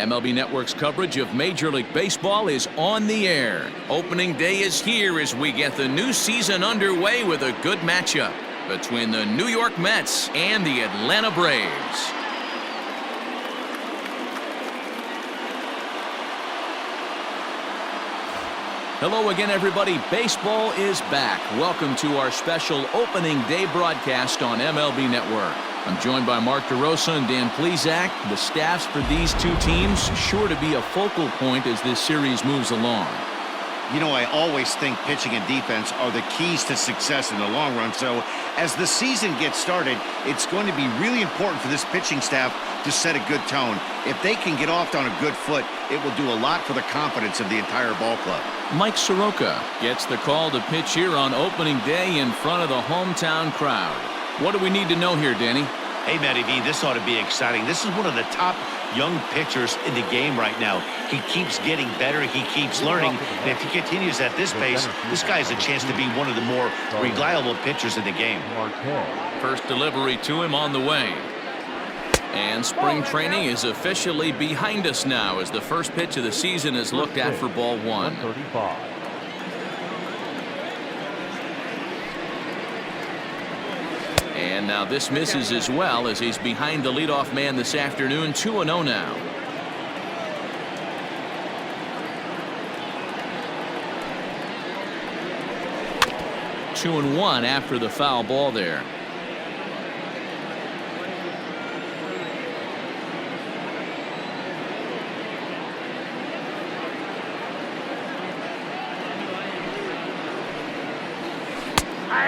MLB Network's coverage of Major League Baseball is on the air. Opening day is here as we get the new season underway with a good matchup between the New York Mets and the Atlanta Braves. Hello again, everybody. Baseball is back. Welcome to our special opening day broadcast on MLB Network. I'm joined by Mark DeRosa and Dan Plesac. The staffs for these two teams sure to be a focal point as this series moves along. You know, I always think pitching and defense are the keys to success in the long run. So as the season gets started, it's going to be really important for this pitching staff to set a good tone. If they can get off on a good foot, it will do a lot for the confidence of the entire ball club. Mike Soroka gets the call to pitch here on opening day in front of the hometown crowd. What do we need to know here, Danny? Hey, Matty V, this ought to be exciting. This is one of the top young pitchers in the game right now. He keeps getting better. He keeps learning. And if he continues at this pace, this guy has a chance to be one of the more reliable pitchers in the game. First delivery to him on the way. And spring training is officially behind us now as the first pitch of the season is looked at for ball one. And now this misses as well as he's behind the leadoff man this afternoon. 2-0 now. Two and one after the foul ball there.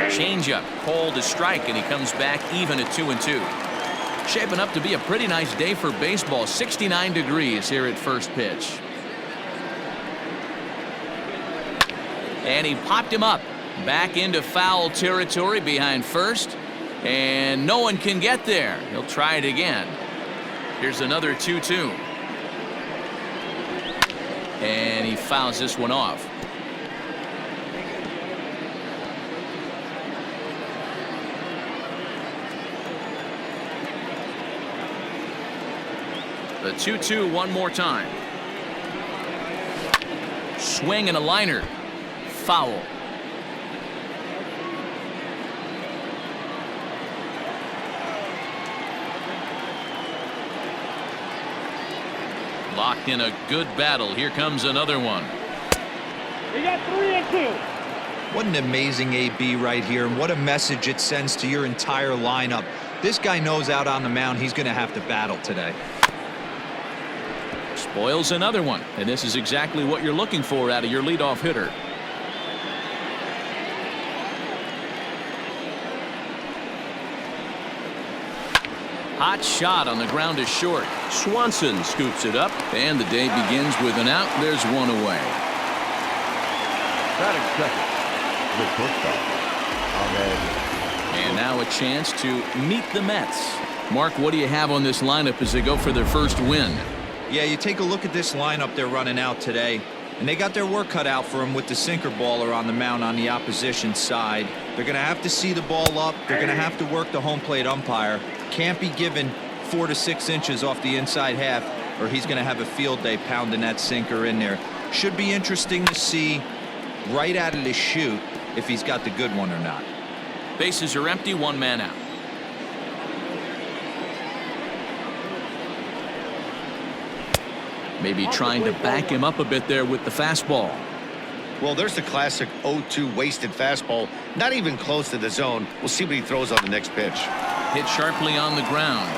Changeup, called to strike, and he comes back even at 2-2. Shaping up to be a pretty nice day for baseball. 69 degrees here at first pitch. And he popped him up. Back into foul territory behind first. And no one can get there. He'll try it again. Here's another 2-2. And he fouls this one off. The 2-2 one more time. Swing and a liner. Foul. Locked in a good battle. Here comes another one. We got 3-2. What an amazing AB right here, and what a message it sends to your entire lineup. This guy knows out on the mound he's going to have to battle today. Spoils another one, and this is exactly what you're looking for out of your leadoff hitter. Hot shot on the ground is short. Swanson scoops it up, and the day begins with an out. There's one away. Batting second, the shortstop, and now a chance to meet the Mets. Mark, what do you have on this lineup as they go for their first win? Yeah, you take a look at this lineup they're running out today, and they got their work cut out for them with the sinker baller on the mound on the opposition side. They're going to have to see the ball up. They're going to have to work the home plate umpire. Can't be given 4 to 6 inches off the inside half, or he's going to have a field day pounding that sinker in there. Should be interesting to see right out of the chute if he's got the good one or not. Bases are empty, one man out. Maybe trying to back him up a bit there with the fastball. Well, there's the classic 0-2 wasted fastball. Not even close to the zone. We'll see what he throws on the next pitch. Hit sharply on the ground.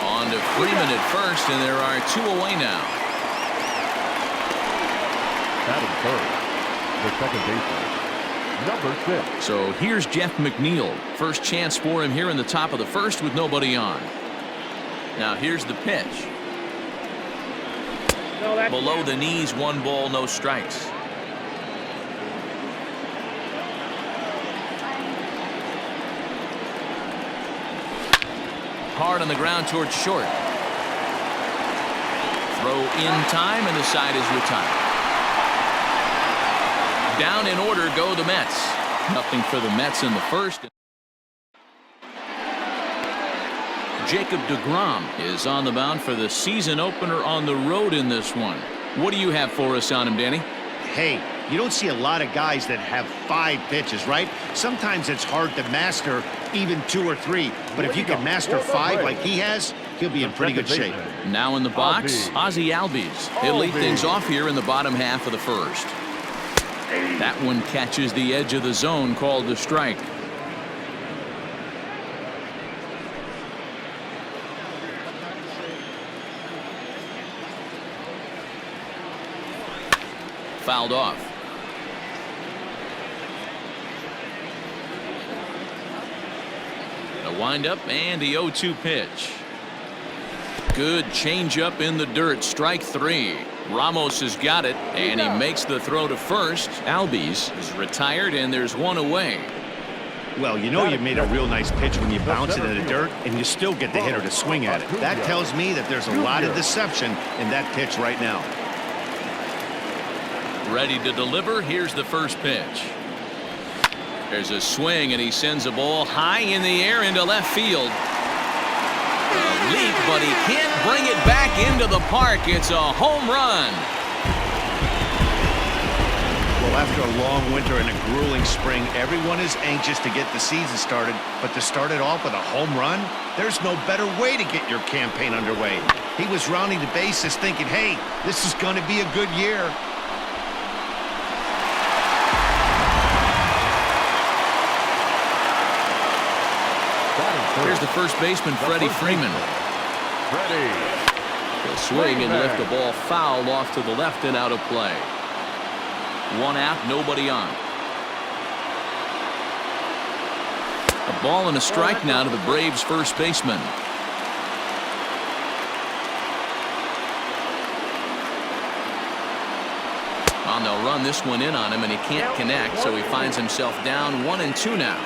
On to Freeman at first, and there are 2 away now. batting third, the second baseman, number 6. So here's Jeff McNeil. First chance for him here in the top of the first with nobody on. Now here's the pitch. Below the knees, 1 ball, no strikes. Hard on the ground towards short. Throw in time, and the side is retired. Down in order go the Mets. Nothing for the Mets in the first. Jacob deGrom is on the mound for the season opener on the road in this one. What do you have for us on him, Danny? Hey, you don't see a lot of guys that have 5 pitches, right? Sometimes it's hard to master even 2 or 3. But if you can master 5 like he has, he'll be in pretty good shape. Now in the box, Ozzie Albies. He'll lead things off here in the bottom half of the first. That one catches the edge of the zone, called the strike. Fouled off. A windup and the 0-2 pitch. Good changeup in the dirt. Strike 3. Ramos has got it, and he makes the throw to first. Albies is retired, and there's one away. Well, you know you made a real nice pitch when you bounce it in the dirt, and you still get the hitter to swing at it. That tells me that there's a lot of deception in that pitch right now. Ready to deliver. Here's the first pitch. There's a swing, and he sends a ball high in the air into left field. A leap, but he can't bring it back into the park. It's a home run. Well, after a long winter and a grueling spring, everyone is anxious to get the season started. But to start it off with a home run, there's no better way to get your campaign underway. He was rounding the bases thinking, hey, this is going to be a good year. Here's the first baseman, Freddie Freeman. He'll swing and lift the ball foul off to the left and out of play. One out, nobody on. A ball and a strike now to the Braves' first baseman. And they'll run this one in on him, and he can't connect, so he finds himself down 1-2 now.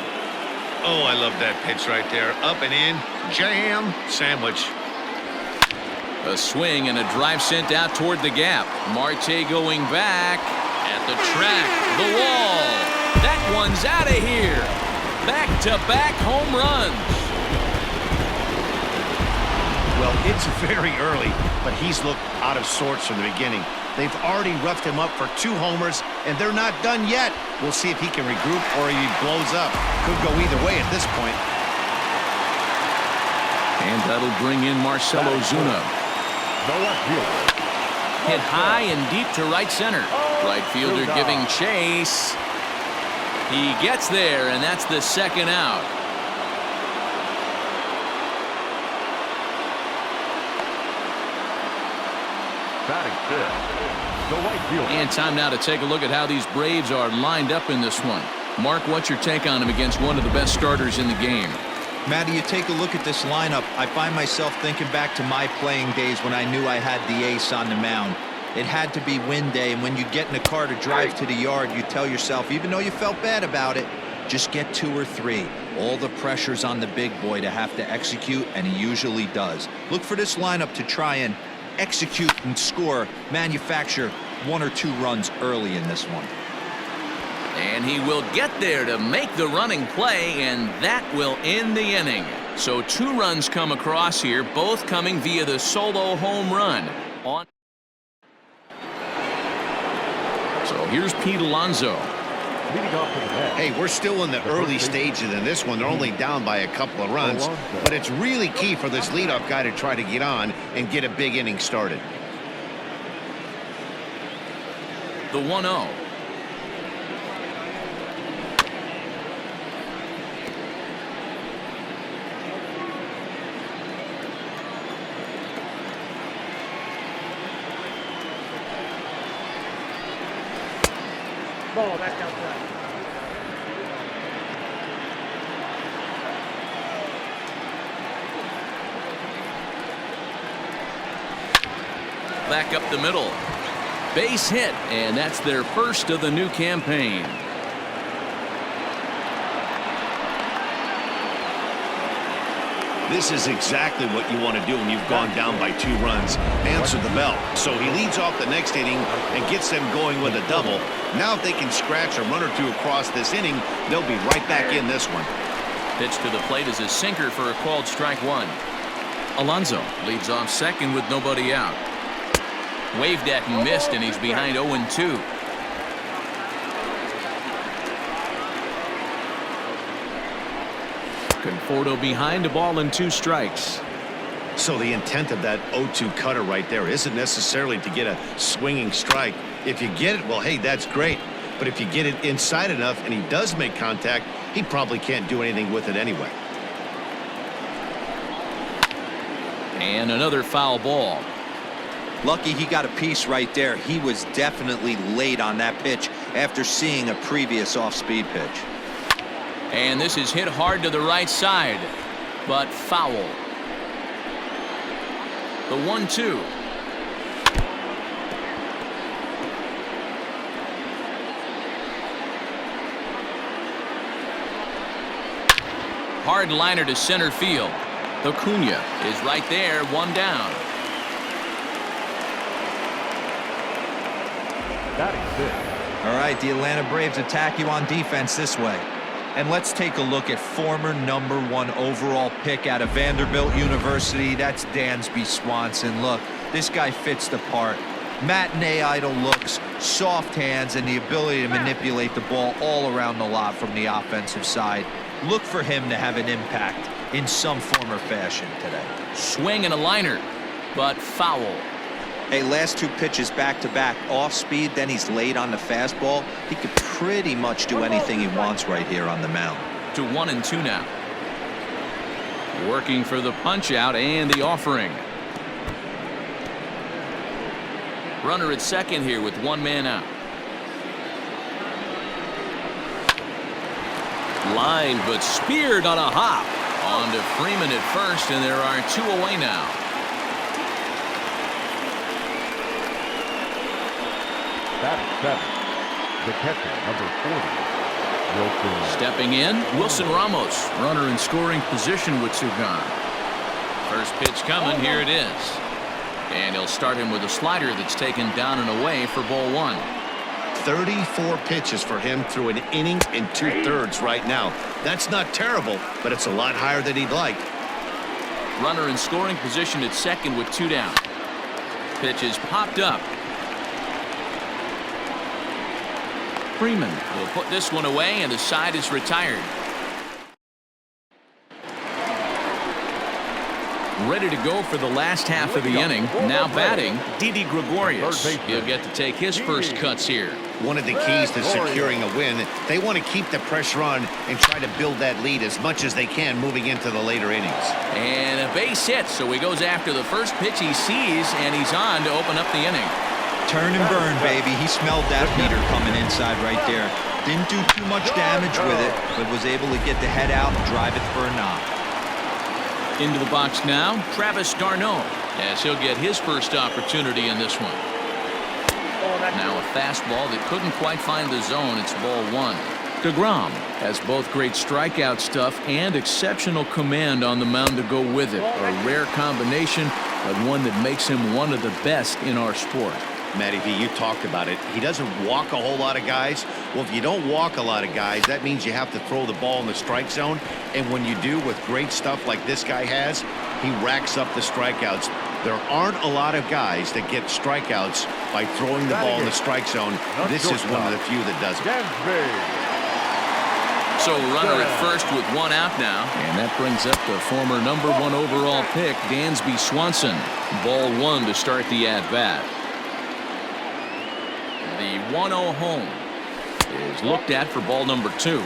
Oh, I love that pitch right there. Up and in, jam, sandwich. A swing and a drive sent out toward the gap. Marte going back at the track, the wall. That one's out of here. Back-to-back home runs. Well, it's very early, but he's looked out of sorts from the beginning. They've already roughed him up for 2 homers, and they're not done yet. We'll see if he can regroup or he blows up. Could go either way at this point. And that'll bring in Marcell Ozuna. Hit high and deep to right center. Right fielder giving chase. He gets there, and that's the second out. Batting fifth, the right fielder. And time now to take a look at how these Braves are lined up in this one. Mark, what's your take on him against one of the best starters in the game? Matty, you take a look at this lineup. I find myself thinking back to my playing days when I knew I had the ace on the mound. It had to be win day, and when you get in a car to drive to the yard, you tell yourself, even though you felt bad about it, just get 2 or 3. All the pressure's on the big boy to have to execute, and he usually does. Look for this lineup to try and execute and score, manufacture 1 or 2 runs early in this one. And he will get there to make the running play, and that will end the inning. So 2 runs come across here, both coming via the solo home run. So here's Pete Alonso. Hey, we're still in the early stages in this one. They're only down by a couple of runs, but it's really key for this leadoff guy to try to get on and get a big inning started. The 1-0. Ball back outside. Back up the middle. Base hit, and that's their first of the new campaign. This is exactly what you want to do when you've gone down by 2 runs. Answer the bell. So he leads off the next inning and gets them going with a double. Now if they can scratch a run or 2 across this inning, they'll be right back in this one. Pitch to the plate is a sinker for a called strike 1. Alonso leads off second with nobody out. Waved at and missed, and he's behind 0-2. Conforto behind, a ball and 2 strikes. So the intent of that 0-2 cutter right there isn't necessarily to get a swinging strike. If you get it, well, hey, that's great. But if you get it inside enough and he does make contact, he probably can't do anything with it anyway. And another foul ball. Lucky he got a piece right there. He was definitely late on that pitch after seeing a previous off-speed pitch. And this is hit hard to the right side, but foul. The 1-2. Hard liner to center field. Acuna is right there, 1 down. All right, the Atlanta Braves attack you on defense this way. And let's take a look at former #1 overall pick out of Vanderbilt University. That's Dansby Swanson. Look, this guy fits the part. Matinee idol looks, soft hands, and the ability to manipulate the ball all around the lot from the offensive side. Look for him to have an impact in some form or fashion today. Swing and a liner, but foul. Hey, last 2 pitches back-to-back off speed, then he's late on the fastball. He could pretty much do anything he wants right here on the mound. To 1-2 now. Working for the punch out and the offering. Runner at second here with 1 man out. Line but speared on a hop. On to Freeman at first, and there are 2 away now. Batting 7, the catcher, number 40, Wilson. Stepping in, Wilson Ramos, runner in scoring position with 2 gone. First pitch coming, here it is. And he'll start him with a slider that's taken down and away for ball 1. 34 pitches for him through an inning and 2/3 right now. That's not terrible, but it's a lot higher than he'd like. Runner in scoring position at second with 2 down. Pitch is popped up. Freeman will put this one away, and the side is retired. Ready to go for the last half of the inning. Now batting, Didi Gregorious. He'll get to take his first cuts here. One of the keys to securing a win, they want to keep the pressure on and try to build that lead as much as they can moving into the later innings. And a base hit, so he goes after the first pitch he sees, and he's on to open up the inning. Turn and burn, baby. He smelled that heater coming inside right there. Didn't do too much damage with it, but was able to get the head out and drive it for a knock. Into the box now, Travis d'Arnaud, as he'll get his first opportunity in this one. Now a fastball that couldn't quite find the zone. It's ball 1. deGrom has both great strikeout stuff and exceptional command on the mound to go with it. A rare combination, but one that makes him one of the best in our sport. Matty V, you talked about it. He doesn't walk a whole lot of guys. Well, if you don't walk a lot of guys, that means you have to throw the ball in the strike zone. And when you do with great stuff like this guy has, he racks up the strikeouts. There aren't a lot of guys that get strikeouts by throwing the ball in the strike zone. This is one of the few that does it. So runner at first with 1 out now. And that brings up the former #1 overall pick, Dansby Swanson. Ball 1 to start the at-bat. The 1-0 home is looked at for ball number 2.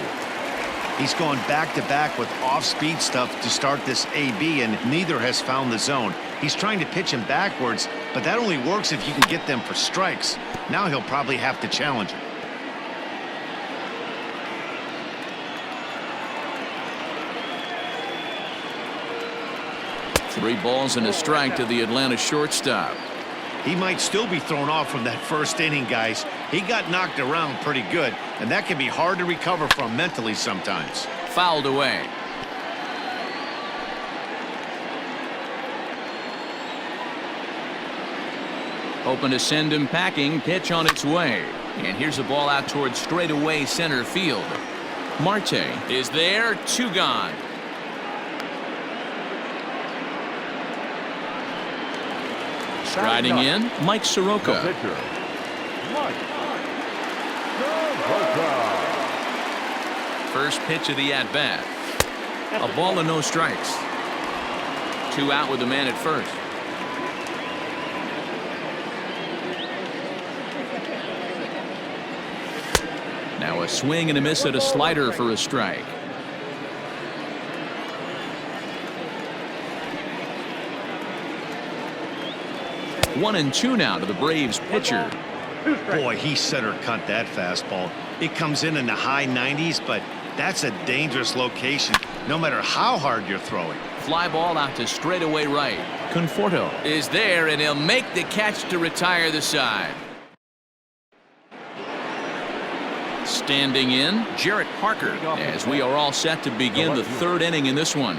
He's gone back-to-back with off-speed stuff to start this AB, and neither has found the zone. He's trying to pitch him backwards, but that only works if you can get them for strikes. Now he'll probably have to challenge it. Three balls and a strike to the Atlanta shortstop. He might still be thrown off from that first inning, guys. He got knocked around pretty good, and that can be hard to recover from mentally sometimes. Fouled away. Open to send him packing. Pitch on its way. And here's a ball out towards straightaway center field. Marte is there. 2 gone. Striding in, Mike Soroka. Pitcher, Mike Soroka. First pitch of the at-bat. A ball and no strikes. 2 out with the man at first. Now a swing and a miss at a slider for a strike. 1-2 now to the Braves pitcher. Boy, he center cut that fastball. It comes in the high 90s, but that's a dangerous location no matter how hard you're throwing. Fly ball out to straightaway right. Conforto is there, and he'll make the catch to retire the side. Standing in, Jarrett Parker, as we are all set to begin the 3rd inning in this one.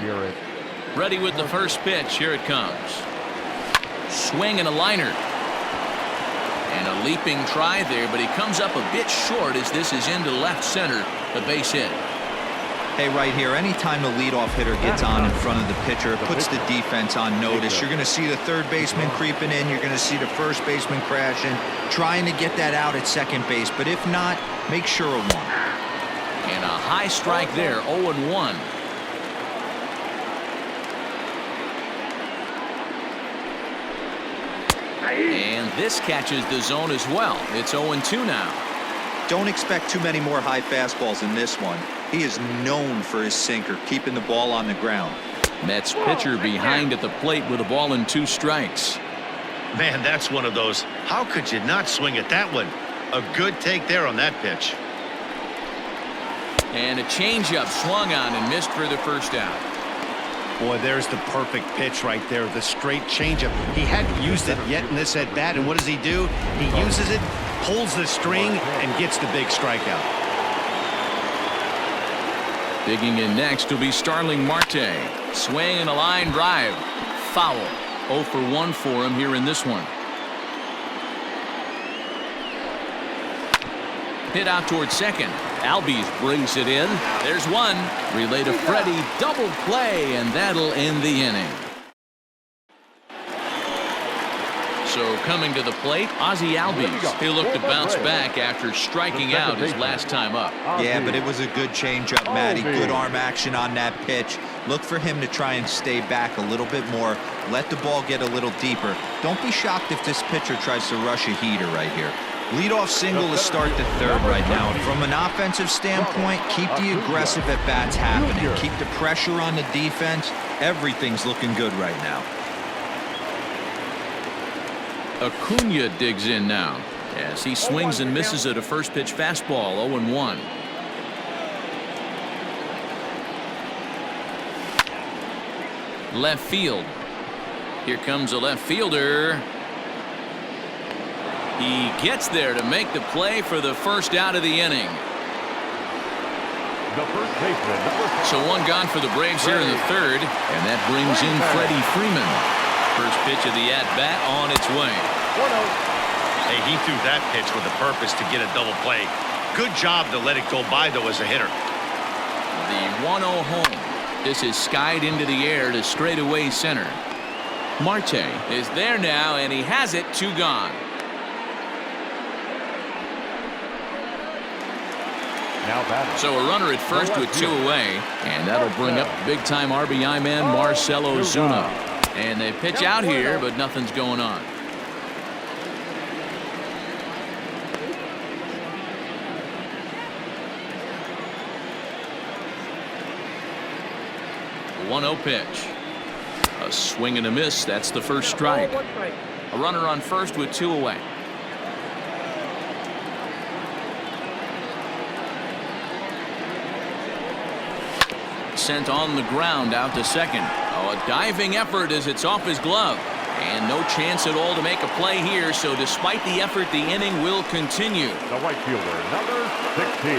Ready with the first pitch. Here it comes. Swing and a liner. And a leaping try there, but he comes up a bit short as this is into left center, the base hit. Hey, right here, anytime the leadoff hitter gets on in front of the pitcher, puts the defense on notice. You're going to see the third baseman creeping in. You're going to see the first baseman crashing, trying to get that out at second base. But if not, make sure of one. And a high strike there, 0-1. And this catches the zone as well. It's 0-2 now. Don't expect too many more high fastballs in this one. He is known for his sinker, keeping the ball on the ground. Mets pitcher behind at the plate with a ball and 2 strikes. Man, that's one of those. How could you not swing at that one? A good take there on that pitch. And a changeup swung on and missed for the first out. Boy, there's the perfect pitch right there, the straight changeup. He hadn't used it yet in this at bat, and what does he do? He uses it, pulls the string, and gets the big strikeout. Digging in next will be Starling Marte. Swing and a line drive. Foul. 0 for 1 for him here in this one. Hit out towards second. Albies brings it in. There's one. Relay to Freddie. Double play, and that'll end the inning. So coming to the plate, Ozzie Albies. He'll look to bounce back after striking out his last time up. Yeah, but it was a good changeup, Matty. Good arm action on that pitch. Look for him to try and stay back a little bit more. Let the ball get a little deeper. Don't be shocked if this pitcher tries to rush a heater right here. Leadoff single to start the 3rd right now. And from an offensive standpoint, keep the aggressive at-bats happening. Keep the pressure on the defense. Everything's looking good right now. Acuna digs in now as he swings and misses at a first pitch fastball. 0-1. Left field. Here comes a left fielder. He gets there to make the play for the first out of the inning. The first baseman, So 1 gone for the Braves here in the 3rd, and that brings in Freddie Freeman. First pitch of the at-bat on its way. Hey, he threw that pitch with a purpose to get a double play. Good job to let it go by, though, as a hitter. The 1-0 home. This is skied into the air to straightaway center. Marte is there now, and he has it. 2 gone. now batting. So a runner at first with 2 away, and that'll bring up big-time RBI man Marcell Ozuna. And they pitch out here, but nothing's going on. A 1-0 pitch. A swing and a miss. That's the first strike. A runner on first with 2 away. Sent on the ground out to second. Oh, a diving effort as it's off his glove. And no chance at all to make a play here, so despite the effort, the inning will continue. The right fielder, number 16,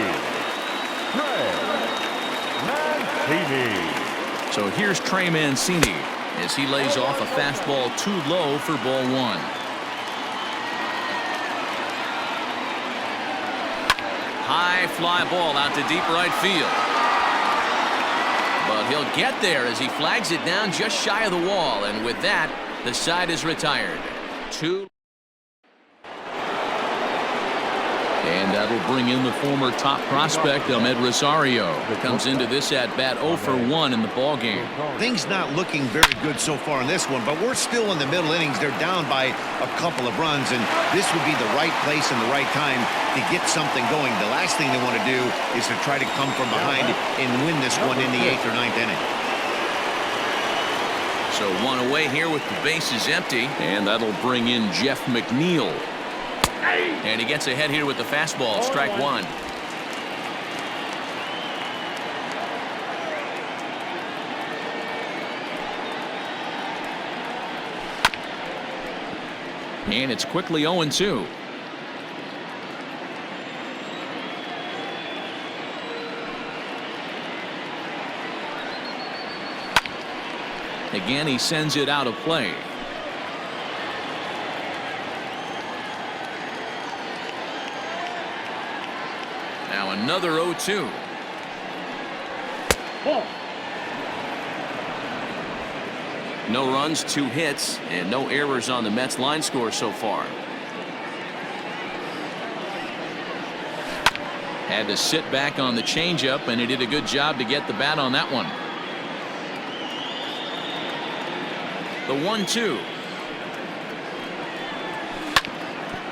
Trey Mancini. So here's Trey Mancini as he lays off a fastball too low for ball 1. High fly ball out to deep right field. But he'll get there as he flags it down just shy of the wall, and with that, the side is retired. 2. And that'll bring in the former top prospect, Ahmed Rosario. Comes into this at-bat 0 for 1 in the ballgame. Things not looking very good so far in this one, but we're still in the middle innings. They're down by a couple of runs, and this would be the right place and the right time to get something going. The last thing they want to do is to try to come from behind and win this one in the 8th or 9th inning. So 1 away here with the bases empty, and that'll bring in Jeff McNeil. And he gets ahead here with the fastball, strike 1. And it's quickly 0-2. Again, he sends it out of play. Now another 0-2. No runs, 2 hits, and no errors on the Mets line score so far. Had to sit back on the changeup, and he did a good job to get the bat on that one. The 1-2.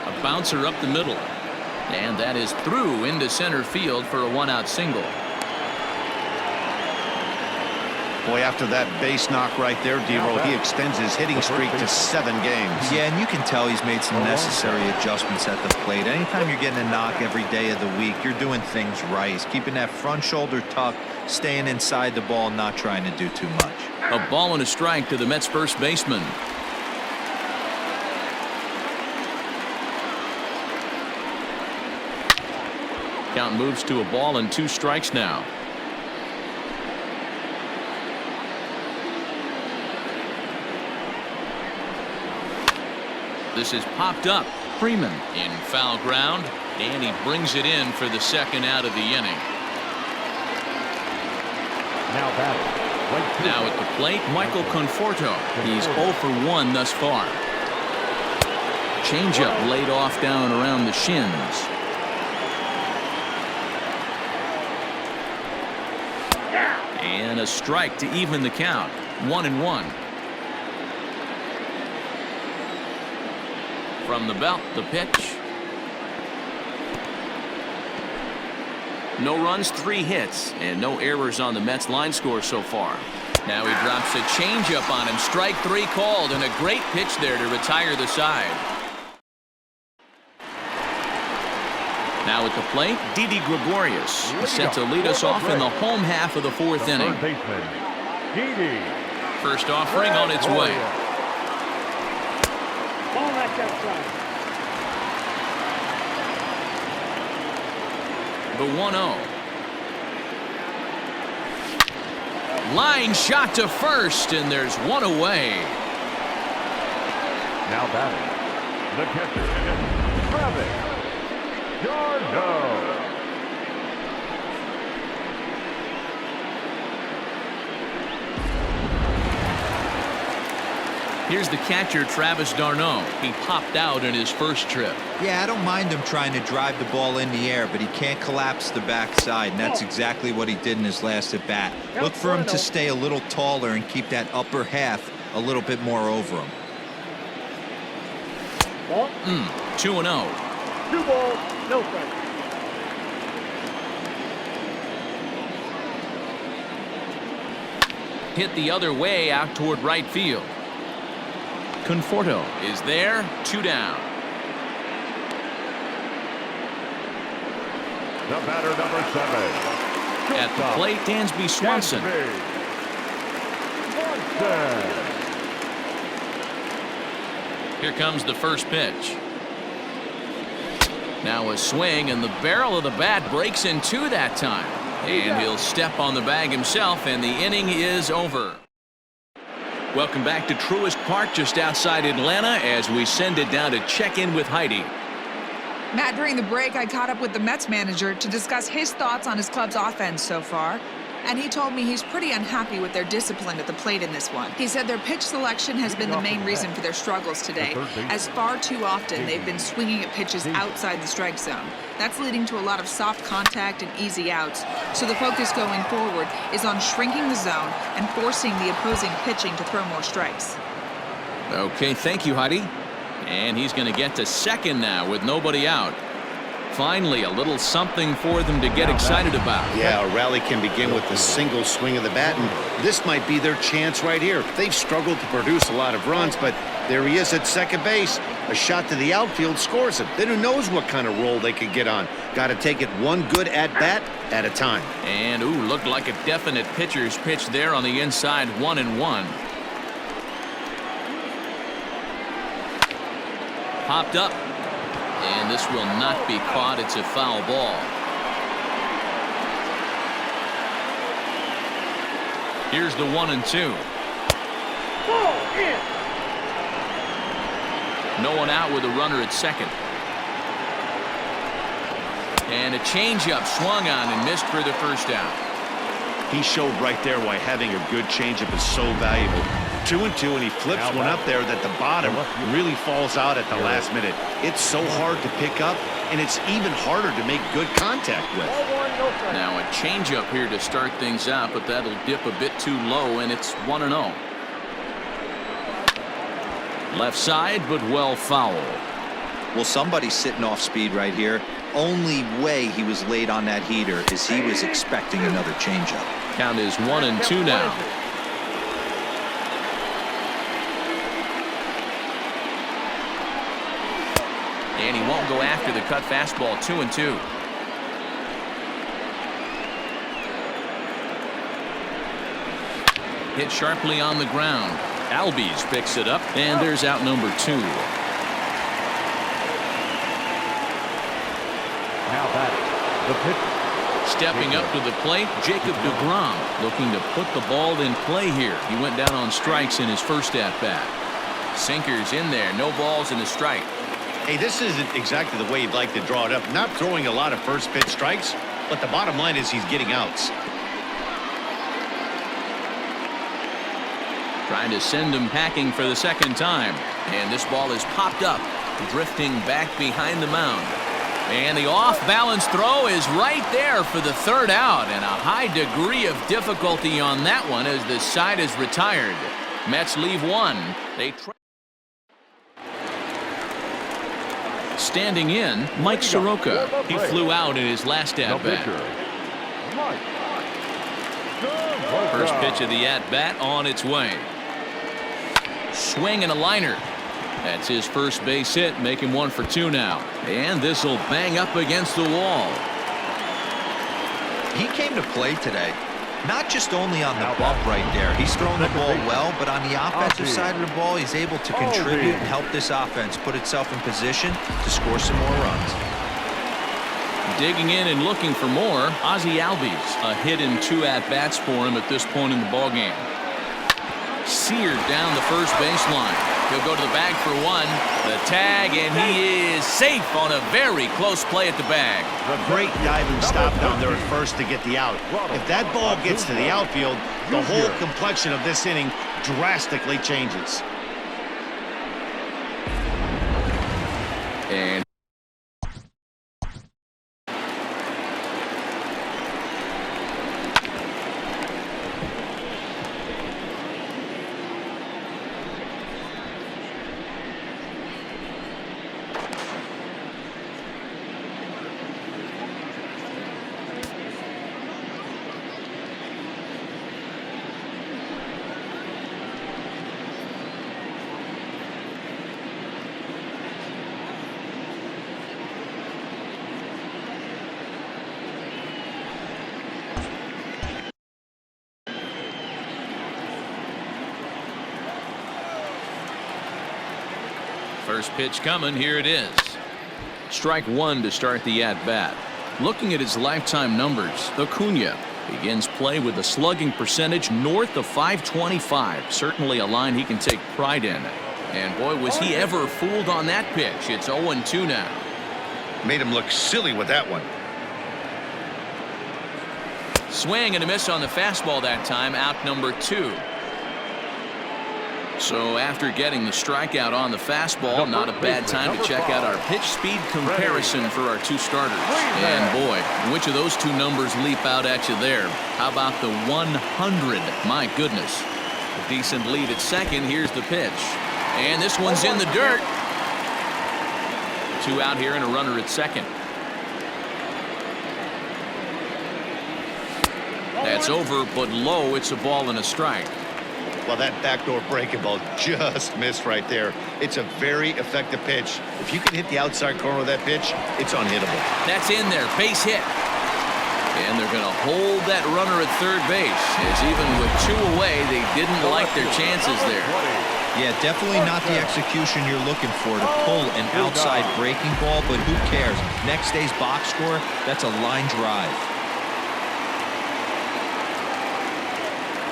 A bouncer up the middle. And that is through into center field for a 1-out single. Boy, after that base knock right there, D-Roll, he extends his hitting streak to 7 games. Yeah, and you can tell he's made some necessary adjustments at the plate. Anytime you're getting a knock every day of the week, you're doing things right. He's keeping that front shoulder tucked, staying inside the ball, not trying to do too much. A ball and a strike to the Mets first baseman. Count moves to a ball and 2 strikes now. This is popped up. Freeman in foul ground, and he brings it in for the 2nd out of the inning. Now batting. Now at the plate, Michael Conforto. He's 0 for 1 thus far. Changeup laid off down around the shins. And a strike to even the count. 1-1. From the belt, the pitch. No runs, 3 hits, and no errors on the Mets line score so far. Now he drops a changeup on him. Strike 3 called, and a great pitch there to retire the side. Now at the plate, Didi Gregorious is set to lead us off in the home half of the 4th inning. Didi. First offering on its way. The 1-0. Line shot to first, and there's 1 away. Now batting. The catcher, Travis. Here's the catcher, Travis d'Arnaud. He popped out in his first trip. Yeah, I don't mind him trying to drive the ball in the air, but he can't collapse the backside, and that's exactly what he did in his last at bat. Look for him to stay a little taller and keep that upper half a little bit more over him. 2-0. 2 balls, no strikes. Hit the other way out toward right field. Conforto is there, 2 down. The batter, number 7. At the plate, Dansby Swanson. Here comes the first pitch. Now a swing, and the barrel of the bat breaks in 2 that time. And he'll step on the bag himself, and the inning is over. Welcome back to Truist Park just outside Atlanta as we send it down to check in with Heidi. Matt, during the break, I caught up with the Mets manager to discuss his thoughts on his club's offense so far. and he told me he's pretty unhappy with their discipline at the plate in this one. He said their pitch selection has been the main reason for their struggles today, as far too often they've been swinging at pitches outside the strike zone. That's leading to a lot of soft contact and easy outs, so the focus going forward is on shrinking the zone and forcing the opposing pitching to throw more strikes. Okay, thank you, Heidi. And he's going to get to second now with nobody out. Finally, a little something for them to get excited about. Yeah, a rally can begin with a single swing of the bat, and this might be their chance right here. They've struggled to produce a lot of runs, but there he is at second base. A shot to the outfield scores it. Then who knows what kind of roll they could get on. Got to take it one good at-bat at a time. And, ooh, looked like a definite pitcher's pitch there on the inside, 1-1. Popped up. And this will not be caught. It's a foul ball. Here's the 1-2. Ball in. No one out with a runner at second. And a changeup swung on and missed for the first out. He showed right there why having a good changeup is so valuable. 2-2, and he flips one up there that the bottom really falls out at the last minute. It's so hard to pick up, and it's even harder to make good contact with. Now a changeup here to start things out, but that'll dip a bit too low, and it's 1-0. Left side, but well foul. Well, somebody's sitting off speed right here. Only way he was late on that heater is he was expecting another changeup. Count is 1-2 now. And he won't go after the cut fastball. 2-2. Hit sharply on the ground. Albies picks it up, and there's out number 2. Now that the pitch. Stepping up to the plate, Jacob deGrom looking to put the ball in play here. He went down on strikes in his first at-bat. Sinkers in there, no balls and a strike. Hey, this isn't exactly the way you'd like to draw it up. Not throwing a lot of first pitch strikes, but the bottom line is he's getting outs. Trying to send him packing for the second time. And this ball is popped up, drifting back behind the mound. And the off-balance throw is right there for the third out. And a high degree of difficulty on that one as the side is retired. Mets leave one. They standing in, Mike Soroka. He flew out in his last at-bat. First pitch of the at-bat on its way. Swing and a liner. That's his first base hit, make him 1 for 2 now. And this will bang up against the wall. He came to play today. Not just only on the bump right there. He's throwing the ball well, but on the offensive side of the ball, he's able to contribute and help this offense put itself in position to score some more runs. Digging in and looking for more, Ozzie Albies. A hit in 2 at-bats for him at this point in the ballgame. Seared down the first baseline. He'll go to the bag for 1. The tag, and he is safe on a very close play at the bag. A great diving stop down there at first to get the out. If that ball gets to the outfield, the whole complexion of this inning drastically changes. And first pitch coming. Here it is. Strike 1 to start the at-bat. Looking at his lifetime numbers, Acuna begins play with a slugging percentage north of .525. Certainly a line he can take pride in. And boy, was he ever fooled on that pitch. It's 0-2 now. Made him look silly with that one. Swing and a miss on the fastball that time, out number 2. So after getting the strikeout on the fastball, not a bad time to check out our pitch speed comparison for our 2 starters. And boy, which of those 2 numbers leap out at you there? How about the 100? My goodness. A decent lead at second. Here's the pitch. And this one's in the dirt. 2 out here and a runner at second. That's over, but low. It's a ball and a strike. Well, that backdoor breaking ball just missed right there. It's a very effective pitch. If you can hit the outside corner of that pitch, it's unhittable. That's in there. Base hit. And they're going to hold that runner at third base, as even with 2 away, they didn't like their chances there. Yeah, definitely not the execution you're looking for to pull an outside breaking ball, but who cares? Next day's box score, that's a line drive.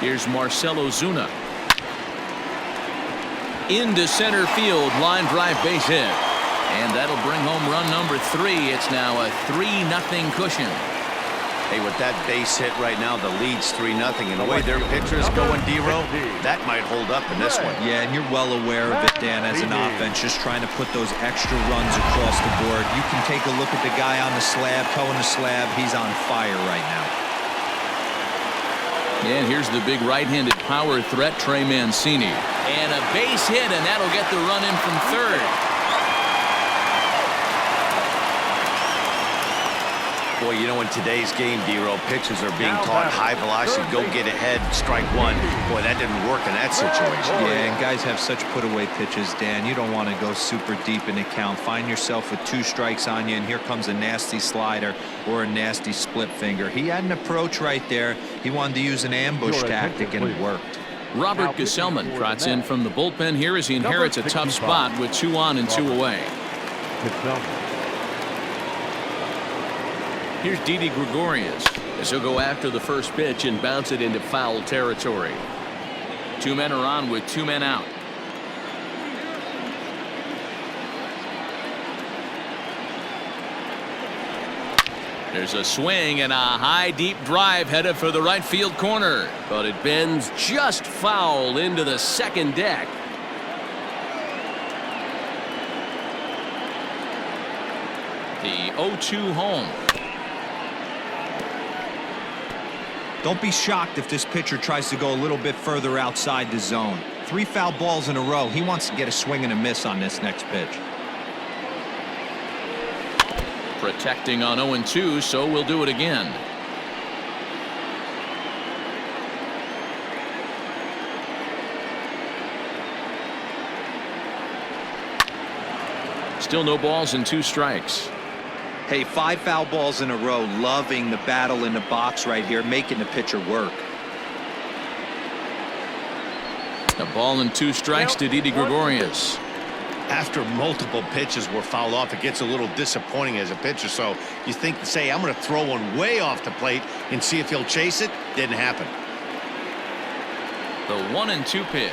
Here's Marcell Ozuna. Into center field, line drive base hit. And that'll bring home run number 3. It's now a 3-0 cushion. Hey, with that base hit right now, the lead's 3-0. And the way their pitcher's going, D-Row, that might hold up in this one. Yeah, and you're well aware of it, Dan, as an offense, just trying to put those extra runs across the board. You can take a look at the guy on the slab, towing the slab. He's on fire right now. And here's the big right-handed power threat, Trey Mancini. And a base hit, and that'll get the run in from third. Boy, you know, in today's game, D-Row, pitchers are being taught high velocity, go get ahead, strike 1. Boy, that didn't work in that situation. Yeah, and guys have such put-away pitches, Dan. You don't want to go super deep in the count. Find yourself with 2 strikes on you, and here comes a nasty slider or a nasty split finger. He had an approach right there. He wanted to use an ambush tactic, and it worked. Robert Gesellman trots in from the bullpen here as he inherits a tough spot with 2 on and 2 away. Here's Didi Gregorious as he'll go after the first pitch and bounce it into foul territory. 2 men are on with 2 men out. There's a swing and a high deep drive headed for the right field corner, but it bends just foul into the second deck. The 0-2 home. Don't be shocked if this pitcher tries to go a little bit further outside the zone. 3 foul balls in a row. He wants to get a swing and a miss on this next pitch. Protecting on 0-2, so we'll do it again. Still no balls and 2 strikes. Hey, 5 foul balls in a row, loving the battle in the box right here, making the pitcher work. A ball and 2 strikes to Didi Gregorious. After multiple pitches were fouled off, it gets a little disappointing as a pitcher. So you think, say, I'm going to throw one way off the plate and see if he'll chase it. Didn't happen. The 1-2 pitch.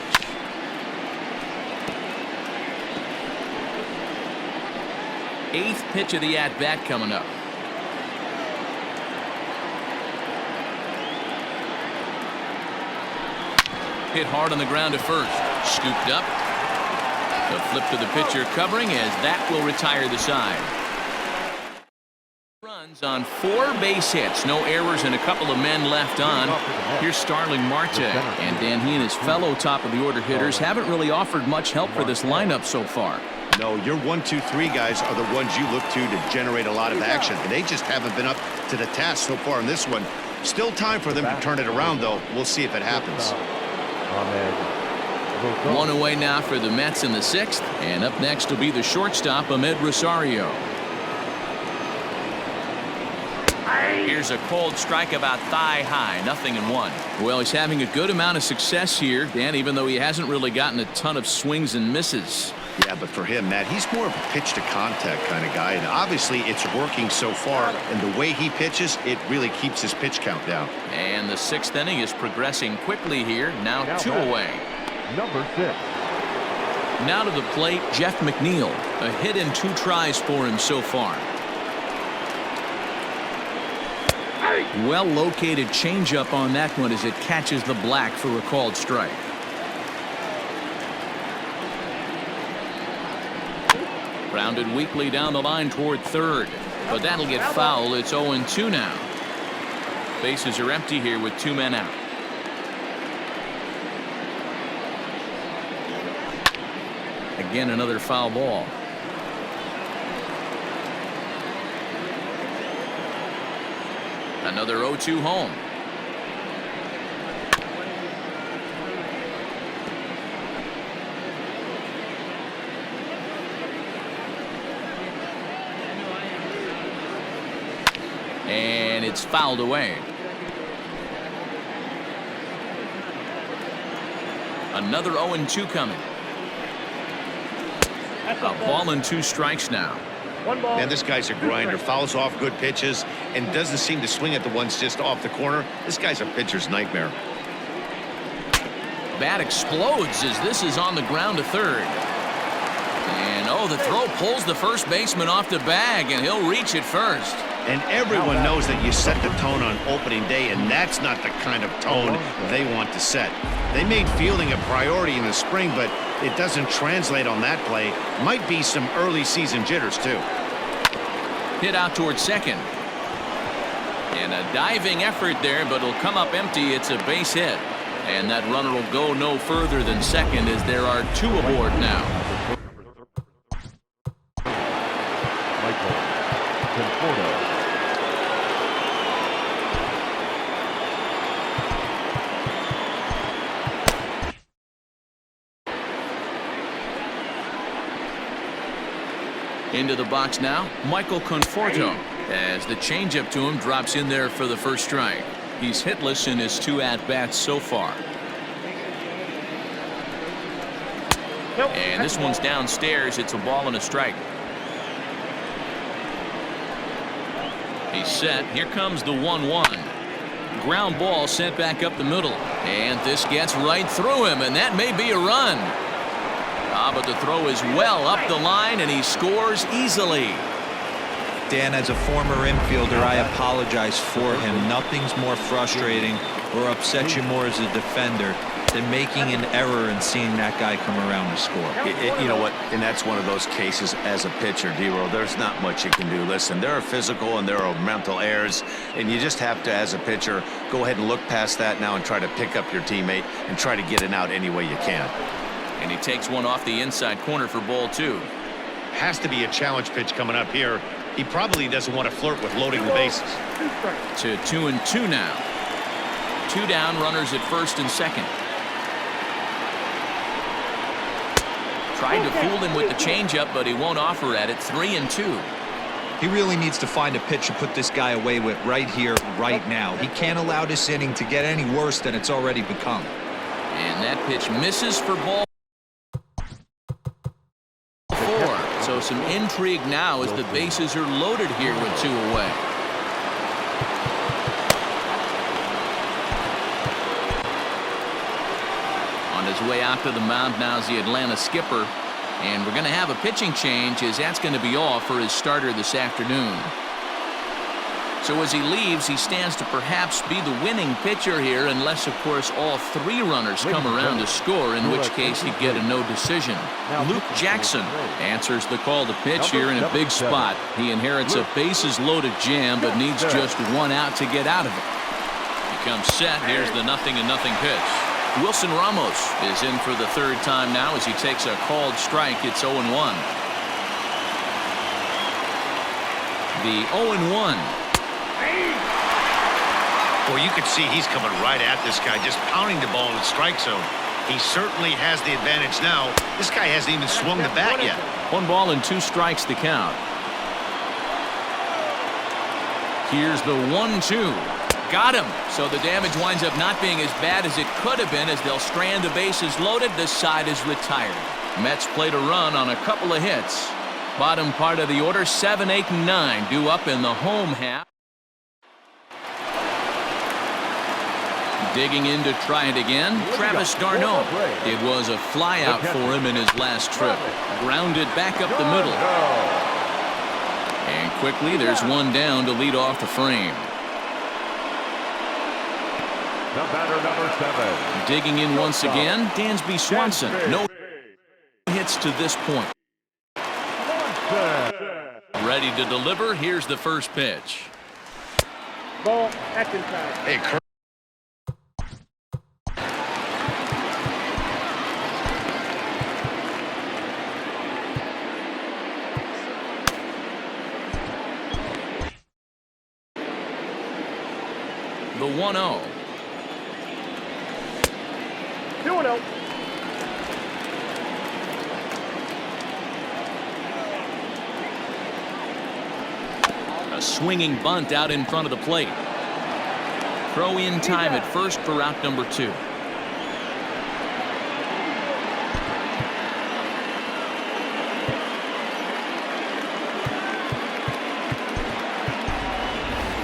Eighth pitch of the at-bat coming up. Hit hard on the ground to first. Scooped up. The flip to the pitcher covering as that will retire the side. Runs on 4 base hits. No errors and a couple of men left on. Here's Starling Marte. And Dan, he and his fellow top-of-the-order hitters haven't really offered much help for this lineup so far. No, your 1, 2, 3 guys are the ones you look to generate a lot of action. And they just haven't been up to the task so far in this one. Still time for them to turn it around, though. We'll see if it happens. 1 away now for the Mets in the 6th. And up next will be the shortstop, Ahmed Rosario. Here's a cold strike about thigh high, 0-1. Well, he's having a good amount of success here, Dan, even though he hasn't really gotten a ton of swings and misses. Yeah, but for him, Matt, he's more of a pitch to contact kind of guy, and obviously it's working so far, and the way he pitches, it really keeps his pitch count down. And the 6th inning is progressing quickly here, now 2 away. Number 6. Now to the plate, Jeff McNeil. A hit and 2 tries for him so far. Well-located changeup on that one as it catches the black for a called strike. Grounded weakly down the line toward third, but that'll get foul. It's 0-2 now. Bases are empty here with 2 men out. Again, another foul ball. Another 0-2 home. And it's fouled away. Another 0-2 coming. A ball and 2 strikes now. Man, this guy's a grinder. Fouls off good pitches and doesn't seem to swing at the ones just off the corner. This guy's a pitcher's nightmare. Bat explodes as this is on the ground to third. And oh, the throw pulls the first baseman off the bag, and he'll reach it first. And everyone knows that you set the tone on opening day, and that's not the kind of tone they want to set. They made fielding a priority in the spring, but it doesn't translate on that play. Might be some early season jitters, too. Hit out towards second. And a diving effort there, but it'll come up empty. It's a base hit. And that runner will go no further than second as there are 2 aboard now. Into the box now, Michael Conforto, as the changeup to him drops in there for the first strike. He's hitless in his 2 at-bats so far. And this one's downstairs. It's a ball and a strike. He's set. Here comes the 1-1. Ground ball sent back up the middle. And this gets right through him, and that may be a run. But the throw is well up the line, and he scores easily. Dan, as a former infielder, I apologize for him. Nothing's more frustrating or upsets you more as a defender than making an error and seeing that guy come around to score. You know what? And that's one of those cases as a pitcher, D-Roll. There's not much you can do. Listen, there are physical and there are mental errors, and you just have to, as a pitcher, go ahead and look past that now and try to pick up your teammate and try to get it out any way you can. And he takes one off the inside corner for ball 2. Has to be a challenge pitch coming up here. He probably doesn't want to flirt with loading the bases. To 2-2 now. 2 down, runners at first and second. Tried to fool him with the changeup, but he won't offer at it. 3-2. He really needs to find a pitch to put this guy away with right here, right now. He can't allow this inning to get any worse than it's already become. And that pitch misses for ball 4. So some intrigue now as the bases are loaded here with 2 away. On his way out to the mound now is the Atlanta skipper. And we're going to have a pitching change as that's going to be all for his starter this afternoon. So as he leaves, he stands to perhaps be the winning pitcher here, unless, of course, all 3 runners come around to score, in which case he'd get a no decision. Luke Jackson answers the call to pitch here in a big spot. He inherits a bases-loaded jam, but needs just 1 out to get out of it. He comes set. Here's the 0-0 pitch. Wilson Ramos is in for the 3rd time now as he takes a called strike. It's 0-1. The 0-1. Well, you can see he's coming right at this guy, just pounding the ball in the strike zone. He certainly has the advantage now. This guy hasn't even swung the bat yet. 1 ball and 2 strikes to count. Here's the 1-2. Got him. So the damage winds up not being as bad as it could have been as they'll strand the bases loaded. This side is retired. Mets played a run on a couple of hits. Bottom part of the order, 7, 8, and 9 due up in the home half. Digging in to try it again, Travis d'Arnaud. It was a fly out for him in his last trip. Grounded back up the middle. And quickly there's 1 down to lead off the frame. The batter, number 7. Digging in once again, Dansby Swanson. No hits to this point. Ready to deliver. Here's the first pitch. Ball, action time. Hey, The 1-0. 2-0. A swinging bunt out in front of the plate. Throw in time at first for out number 2.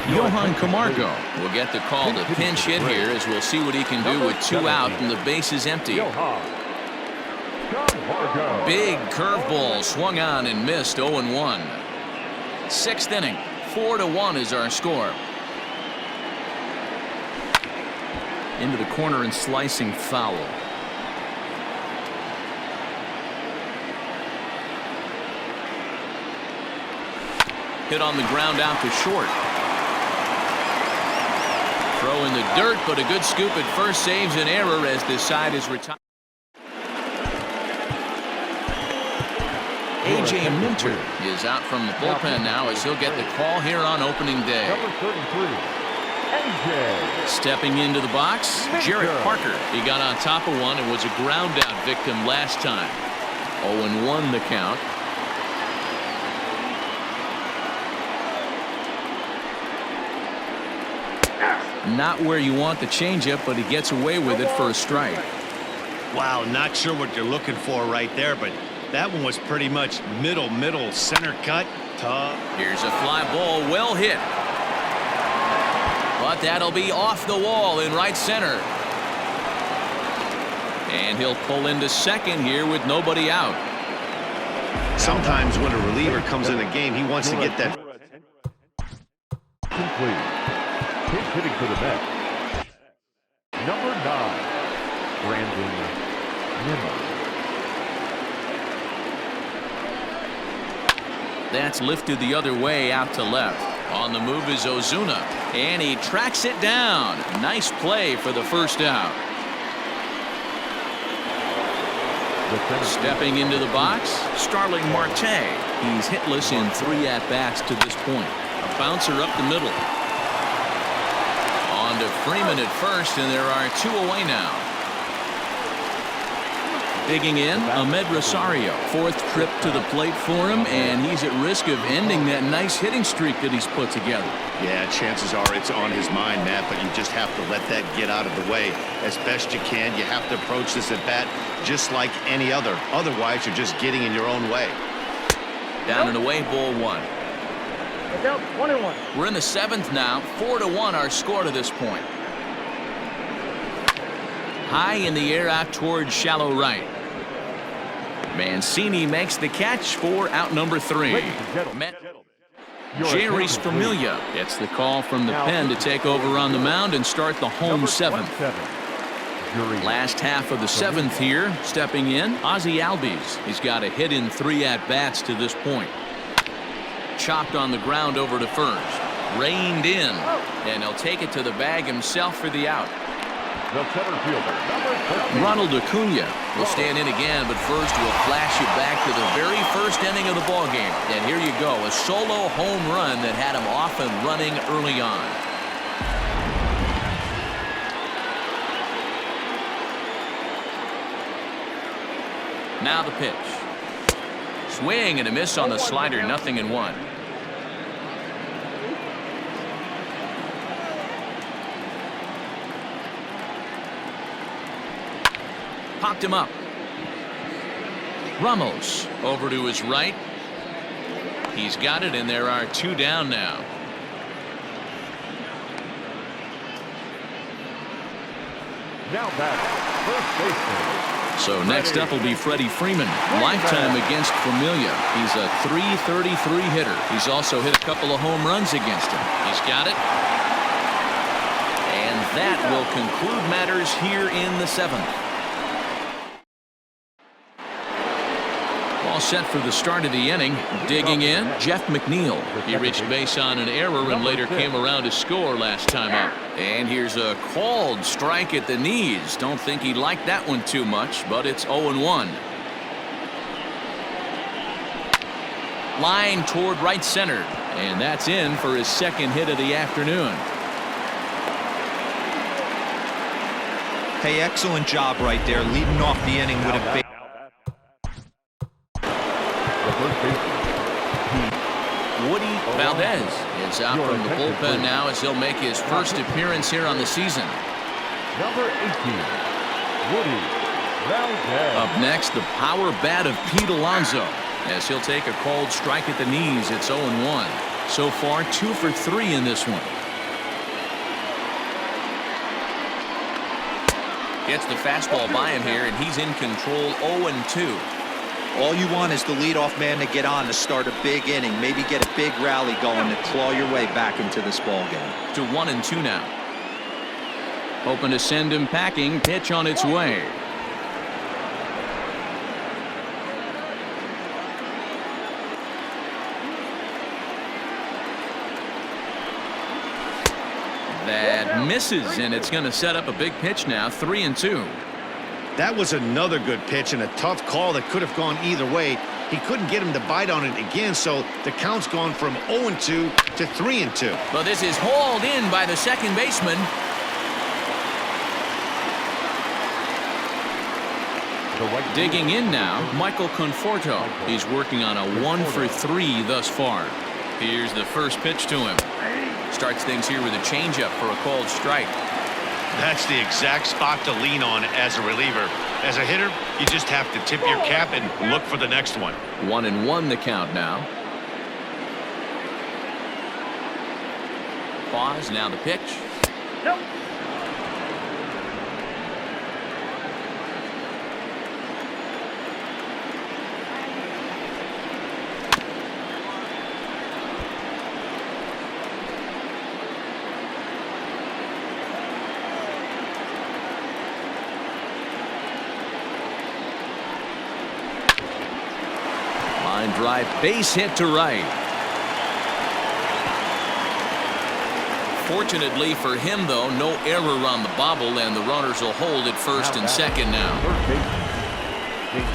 Johan Camargo will get the call to pinch hit here, as we'll see what he can do with 2 out and the bases empty. Big curveball swung on and missed. 0-1. 6th inning. 4-1 is our score. Into the corner and slicing foul. Hit on the ground out to short. Throw in the dirt, but a good scoop at first saves an error as this side is retired. A.J. Minter is out from the bullpen now, as he'll get the call here on opening day. Number 33, A.J. Stepping into the box, Jarrett Parker. He got on top of one and was a ground out victim last time. 0-1 the count. Not where you want the changeup, but he gets away with it for a strike. Wow, not sure what you're looking for right there, but that one was pretty much middle, center cut. Tough. Here's a fly ball, well hit. But that'll be off the wall in right center. And he'll pull into second here with nobody out. sometimes when a reliever comes in a game, he wants to get that. Complete. Pinch hitting for the Mets. Number 9, Brandon Nimmo. That's lifted the other way out to left. On the move is Ozuna, and he tracks it down. Nice play for the first out. Stepping into the box, Starling Marte. He's hitless in 3 at-bats to this point. A bouncer up the middle. On to Freeman at first, and there are 2 away now. Digging in, Ahmed Rosario. 4th trip to the plate for him, and he's at risk of ending that nice hitting streak that he's put together. Yeah, chances are it's on his mind, Matt, but you just have to let that get out of the way as best you can. You have to approach this at bat just like any other. Otherwise, you're just getting in your own way. Down and away, ball 1. It's out, 1-1. We're in the 7th now. 4-1 our score to this point. High in the air out towards shallow right. Mancini makes the catch for out number 3. Jeurys Familia gets the call from the pen to take over on the mound and start the home 7th. Last half of the 7th here. Stepping in, Ozzie Albies. He's got a hit in 3 at-bats to this point. Chopped on the ground over to first. Reined in, and he'll take it to the bag himself for the out. The center fielder, number 13. Ronald Acuna will stand in again, but first we'll flash you back to the very first inning of the ballgame. And here you go, a solo home run that had him off and running early on. Now the pitch. Swing and a miss on the slider, 0-1. Popped him up. Ramos over to his right. He's got it, and there are 2 down now. Now back, first baseman. So next up will be Freddie Freeman. Lifetime against Familia. He's a .333 hitter. He's also hit a couple of home runs against him. He's got it. And That will conclude matters here in the 7th. All set for the start of the inning. Digging in, Jeff McNeil. He reached base on an error and later came around to score last time up. And here's a called strike at the knees. Don't think he liked that one too much, but it's 0-1. Line toward right center. And that's in for his second hit of the afternoon. Hey, excellent job right there, leading off the inning with a big. Woody Valdez is out from the bullpen now as he'll make his first appearance here on the season. Number 18, Woody Valdez. Up next, the power bat of Pete Alonso as he'll take a called strike at the knees. It's 0-1. So far, 2 for 3 in this one. Gets the fastball by him here, and he's in control. 0-2. All you want is the leadoff man to get on to start a big inning, maybe get a big rally going to claw your way back into this ball game. To 1-2 now. Hoping to send him packing. Pitch on its way. That misses, and it's going to set up a big pitch now. 3-2. That was another good pitch and a tough call that could have gone either way. He couldn't get him to bite on it again, so the count's gone from 0-2 to 3-2. But this is hauled in by the second baseman. Digging in now, Michael Conforto. He's working on a 1 for 3 thus far. Here's the first pitch to him. Starts things here with a changeup for a called strike. That's the exact spot to lean on as a reliever. As a hitter, you just have to tip your cap and look for the next one. 1-1 the count now. Pause, now the pitch. Nope. Drive, base hit to right. Fortunately for him, though, no error on the bobble, and the runners will hold at first and second now.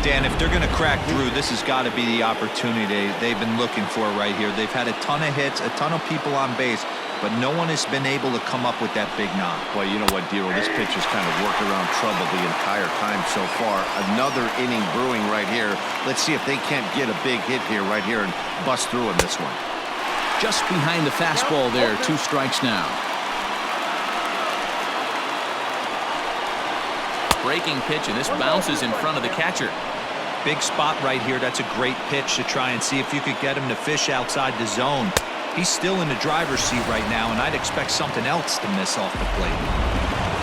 Dan, if they're going to crack through, this has got to be the opportunity they've been looking for right here. They've had a ton of hits, a ton of people on base, but no one has been able to come up with that big knock. Well, you know what, Dero, this pitch has kind of worked around trouble the entire time so far. Another inning brewing right here. Let's see if they can't get a big hit here right here and bust through in this one. Just behind the fastball there, 2 strikes now. Breaking pitch, and this bounces in front of the catcher. Big spot right here. That's a great pitch to try and see if you could get him to fish outside the zone. He's still in the driver's seat right now, and I'd expect something else to miss off the plate.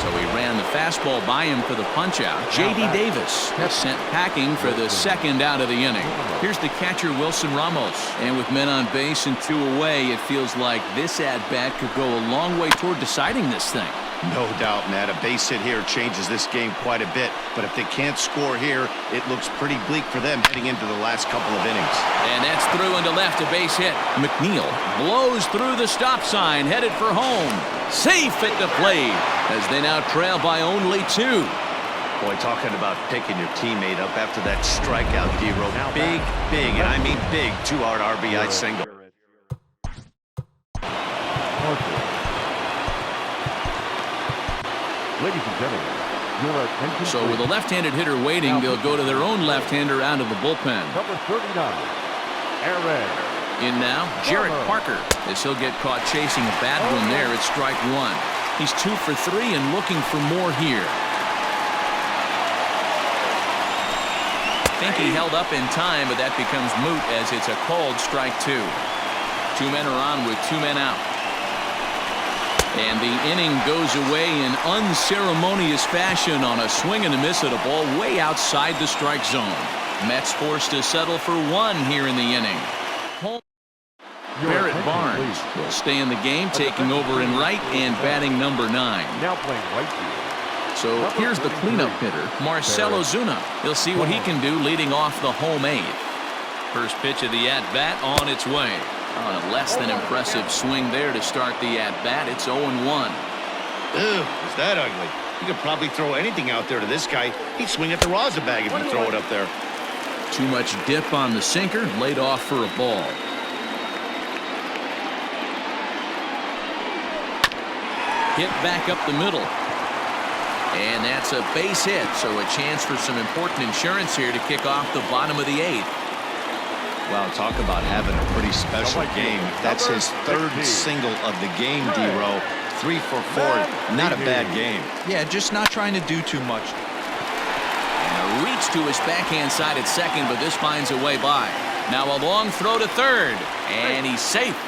So he ran the fastball by him for the punch-out. J.D. Davis sent packing for the second out of the inning. Here's the catcher, Wilson Ramos. And with men on base and 2 away, it feels like this at-bat could go a long way toward deciding this thing. No doubt, Matt. A base hit here changes this game quite a bit. But if they can't score here, it looks pretty bleak for them heading into the last couple of innings. And that's through into left, a base hit. McNeil blows through the stop sign, headed for home. Safe at the plate as they now trail by only 2. Boy, talking about picking your teammate up after that strikeout, Dero. Big, and I mean big 2-out RBI single. Ladies and gentlemen, your attention. So with a left-handed hitter waiting, they'll go to their own left-hander out of the bullpen. Number 39, Aaron. In now, Jarrett Parker, as he'll get caught chasing a bad one there at strike 1. He's 2 for 3 and looking for more here. Think he held up in time, but that becomes moot as it's a called strike 2. 2 men are on with 2 men out. And the inning goes away in unceremonious fashion on a swing and a miss at a ball way outside the strike zone. Mets forced to settle for 1 here in the inning. Barrett Barnes will stay in the game, taking over in right and batting number 9. Now playing right field. So here's the cleanup hitter, Marcelo Zuna. He'll see what he can do leading off the home 8th. First pitch of the at-bat on its way. On a less than impressive swing there to start the at-bat. It's 0-1. Ew, is that ugly? You could probably throw anything out there to this guy. He'd swing at the rosin bag if you throw it up there. Too much dip on the sinker, laid off for a ball. Hit back up the middle. And that's a base hit, so a chance for some important insurance here to kick off the bottom of the 8th. Wow, talk about having a pretty special game. That's his 3rd single of the game, D-Row. 3 for 4, not a bad game. Yeah, just not trying to do too much. And a reach to his backhand side at second, but this finds a way by. Now a long throw to third, and he's safe.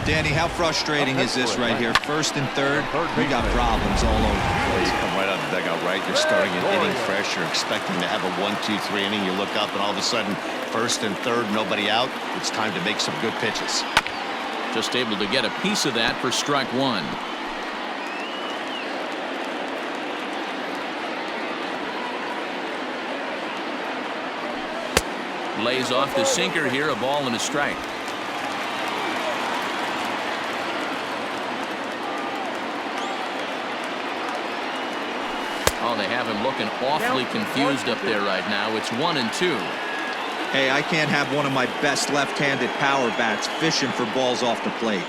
Danny, how frustrating is this right here? 1st and 3rd, we got problems all over the place. You come right out of the dugout, right? You're starting an inning fresh. You're expecting to have a 1-2-3 inning. You look up, and all of a sudden, 1st and 3rd, nobody out. It's time to make some good pitches. Just able to get a piece of that for strike 1. Lays off the sinker here, a ball and a strike. Oh, they have him looking awfully confused up there right now. It's 1-2. Hey, I can't have one of my best left-handed power bats fishing for balls off the plate.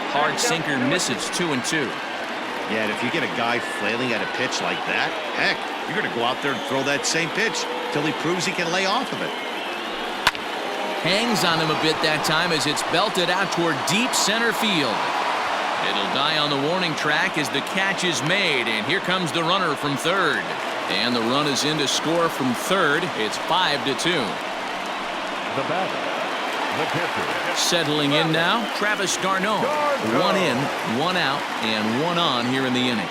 Hard sinker misses, 2-2. Yeah, and if you get a guy flailing at a pitch like that, heck, you're going to go out there and throw that same pitch till he proves he can lay off of it. Hangs on him a bit that time as it's belted out toward deep center field. It'll die on the warning track as the catch is made, and here comes the runner from 3rd. And the run is in to score from 3rd. It's 5-2. The batter, the pitcher. Settling in now, Travis d'Arnaud. 1 in, 1 out, and 1 on here in the inning.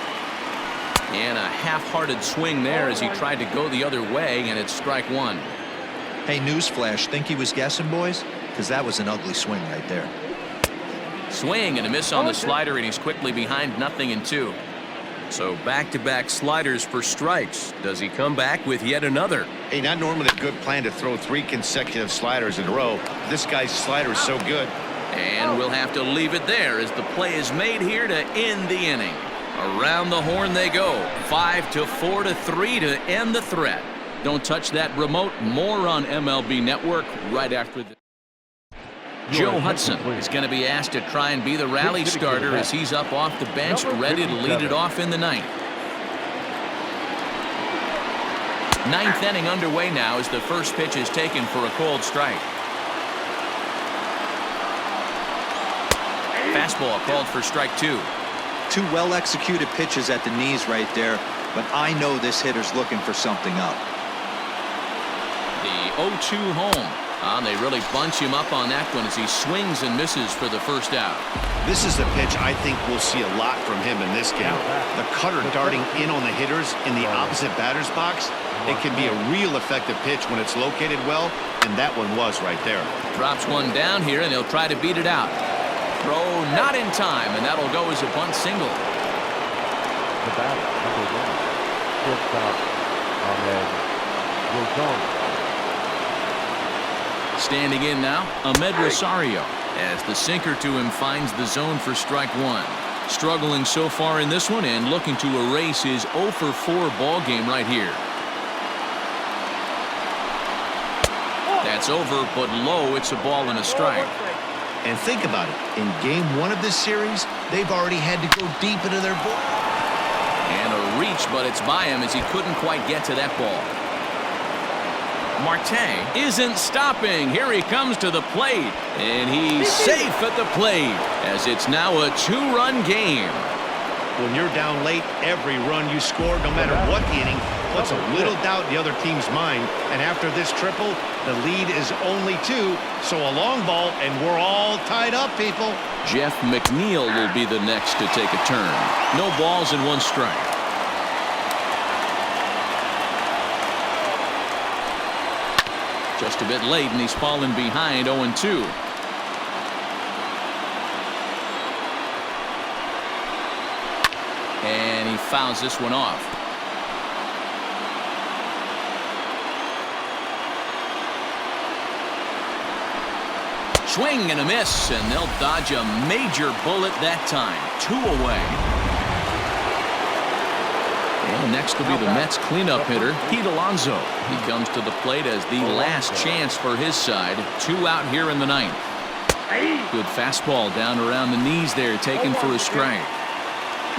And a half-hearted swing there as he tried to go the other way, and it's strike 1. Hey, newsflash, think he was guessing, boys? Because that was an ugly swing right there. Swing and a miss on the slider, and he's quickly behind 0-2. So back-to-back sliders for strikes. Does he come back with yet another? Hey, not normally a good plan to throw 3 consecutive sliders in a row. This guy's slider is so good. And we'll have to leave it there as the play is made here to end the inning. Around the horn they go. 5-4-3 to end the threat. Don't touch that remote. More on MLB Network right after this. Joe Hudson is going to be asked to try and be the rally starter as he's up off the bench, ready to lead it off in the 9th. 9th inning underway now as the first pitch is taken for a cold strike. Fastball called for strike 2. 2 well-executed pitches at the knees right there, but I know this hitter's looking for something up. The 0-2 home. They really bunch him up on that one as he swings and misses for the first out. This is the pitch I think we'll see a lot from him in this game. The cutter darting in on the hitters in the opposite batter's box. It can be a real effective pitch when it's located well, and that one was right there. Drops one down here, and he'll try to beat it out. Throw not in time, and that'll go as a bunt single. The batter, number 1, shortstop, Ahmed Rosario. Standing in now, Ahmed Rosario, as the sinker to him finds the zone for strike 1. Struggling so far in this one and looking to erase his 0-for-4 ball game right here. That's over, but low. It's a ball and a strike. And think about it. In game 1 of this series, they've already had to go deep into their ball. And a reach, but it's by him as he couldn't quite get to that ball. Marte isn't stopping. Here he comes to the plate, and he's safe at the plate as it's now a 2-run game. When you're down late, every run you score, no matter what the inning, puts a little doubt in the other team's mind. And after this triple, the lead is only 2, so a long ball, and we're all tied up, people. Jeff McNeil will be the next to take a turn. No balls and 1 strike. Just a bit late, and he's fallen behind 0-2. And he fouls this one off. Swing and a miss, and they'll dodge a major bullet that time. 2 away. And next will be the Mets cleanup hitter, Pete Alonso. He comes to the plate as the last chance for his side. 2 out here in the 9th. Good fastball down around the knees there, taken for a strike.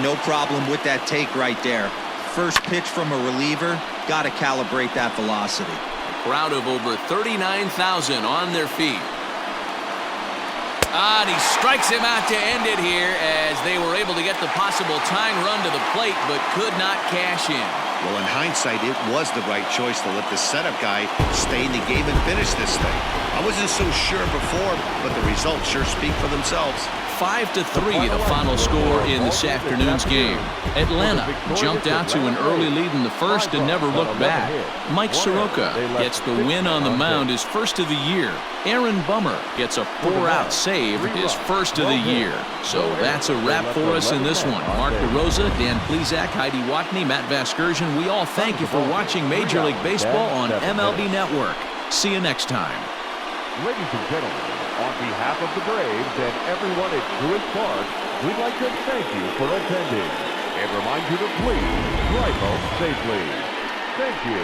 No problem with that take right there. First pitch from a reliever, got to calibrate that velocity. A crowd of over 39,000 on their feet. And he strikes him out to end it here as they were able to get the possible tying run to the plate but could not cash in. Well, in hindsight, it was the right choice to let the setup guy stay in the game and finish this thing. I wasn't so sure before, but the results sure speak for themselves. 5-3 the final score in this afternoon's game. Atlanta jumped out to an early lead in the first and never looked back. Mike Soroka gets the win on the mound, his first of the year. Aaron Bummer gets a 4-out save, his first of the year. So that's a wrap for us in this one. Mark DeRosa, Dan Plesac, Heidi Watney, Matt Vasgersian, we all thank you for watching Major League Baseball on MLB Network. See you next time. Ladies and gentlemen, on behalf of the Braves and everyone at Truist Park, we'd like to thank you for attending and remind you to please drive home safely. Thank you.